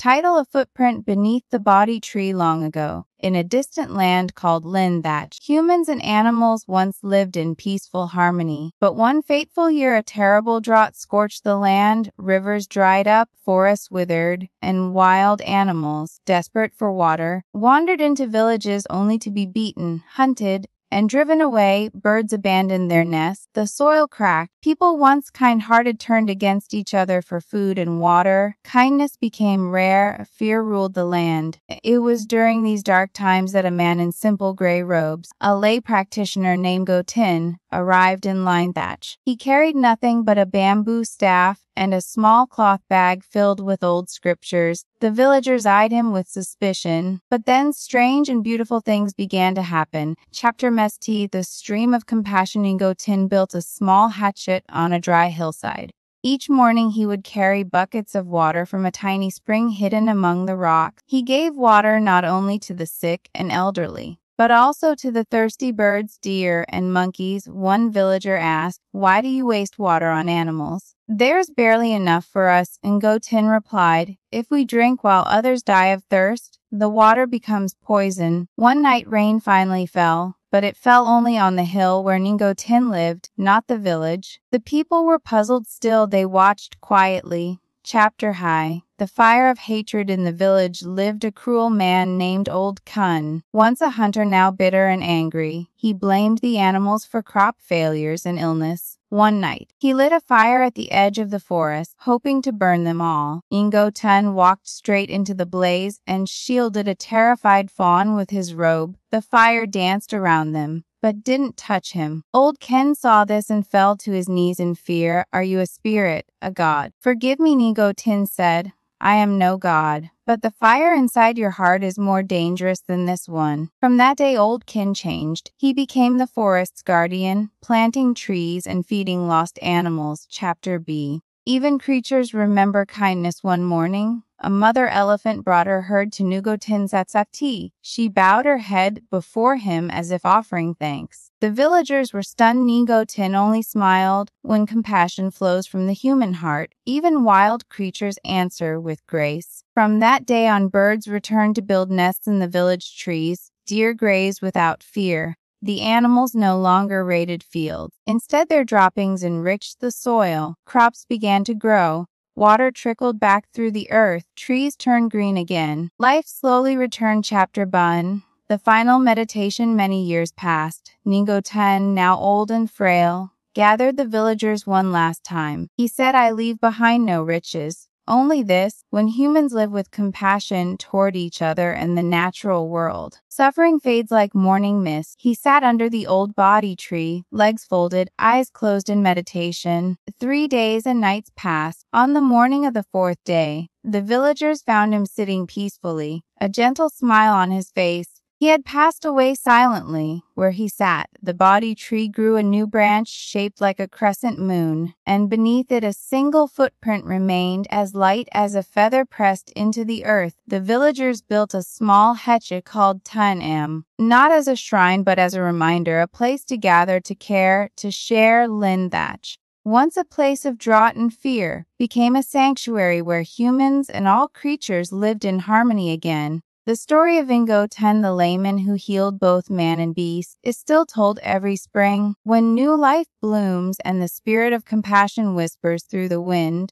Title: A footprint beneath the Bodhi tree. Long ago, in a distant land called Lindhach, humans and animals once lived in peaceful harmony. But one fateful year, a terrible drought scorched the land, rivers dried up, forests withered, and wild animals, desperate for water, wandered into villages only to be beaten, hunted, and driven away. Birds abandoned their nests, the soil cracked. People once kind-hearted turned against each other for food and water. Kindness became rare, fear ruled the land. It was during these dark times that a man in simple gray robes, a lay practitioner named Gotin, arrived in Lindhach. He carried nothing but a bamboo staff and a small cloth bag filled with old scriptures. The villagers eyed him with suspicion, but then strange and beautiful things began to happen. Chapter Mesti, the stream of compassion. Gotin built a small hatchet on a dry hillside. Each morning he would carry buckets of water from a tiny spring hidden among the rocks. He gave water not only to the sick and elderly, but also to the thirsty birds, deer, and monkeys. One villager asked, "Why do you waste water on animals?" "There's barely enough for us," Ngotin replied. "If we drink while others die of thirst, the water becomes poison." One night rain finally fell, but it fell only on the hill where Ngotin lived, not the village. The people were puzzled still. They watched quietly. Chapter High. The fire of hatred. In the village lived a cruel man named Old Kun. Once a hunter, now bitter and angry, he blamed the animals for crop failures and illness. One night, he lit a fire at the edge of the forest, hoping to burn them all. Ngotin walked straight into the blaze and shielded a terrified fawn with his robe. The fire danced around them, but didn't touch him. Old Ken saw this and fell to his knees in fear. "Are you a spirit, a god?" "Forgive me," Ngotin said. "I am no god, but the fire inside your heart is more dangerous than this one." From that day, Old Kin changed. He became the forest's guardian, planting trees and feeding lost animals. Chapter B. Even creatures remember kindness. One morning, a mother elephant brought her herd to Ngotin's Atsakti. She bowed her head before him as if offering thanks. The villagers were stunned. Ngotin only smiled. When compassion flows from the human heart, even wild creatures answer with grace. From that day on, birds returned to build nests in the village trees. Deer grazed without fear. The animals no longer raided fields. Instead, their droppings enriched the soil. Crops began to grow. Water trickled back through the earth. Trees turned green again. Life slowly returned. Chapter Bun. The final meditation. Many years passed. Ngotin, now old and frail, gathered the villagers one last time. He said, "I leave behind no riches, only this: when humans live with compassion toward each other and the natural world, suffering fades like morning mist." He sat under the old Bodhi tree, legs folded, eyes closed in meditation. 3 days and nights passed. On the morning of the 4th day, the villagers found him sitting peacefully, a gentle smile on his face. He had passed away silently. Where he sat, the Bodhi tree grew a new branch shaped like a crescent moon, and beneath it a single footprint remained, as light as a feather pressed into the earth. The villagers built a small hetche called Tun-Am, not as a shrine but as a reminder, a place to gather, to care, to share. Lindhach, once a place of drought and fear, became a sanctuary where humans and all creatures lived in harmony again. The story of Ngotin, the layman who healed both man and beast, is still told every spring. When new life blooms and the spirit of compassion whispers through the wind,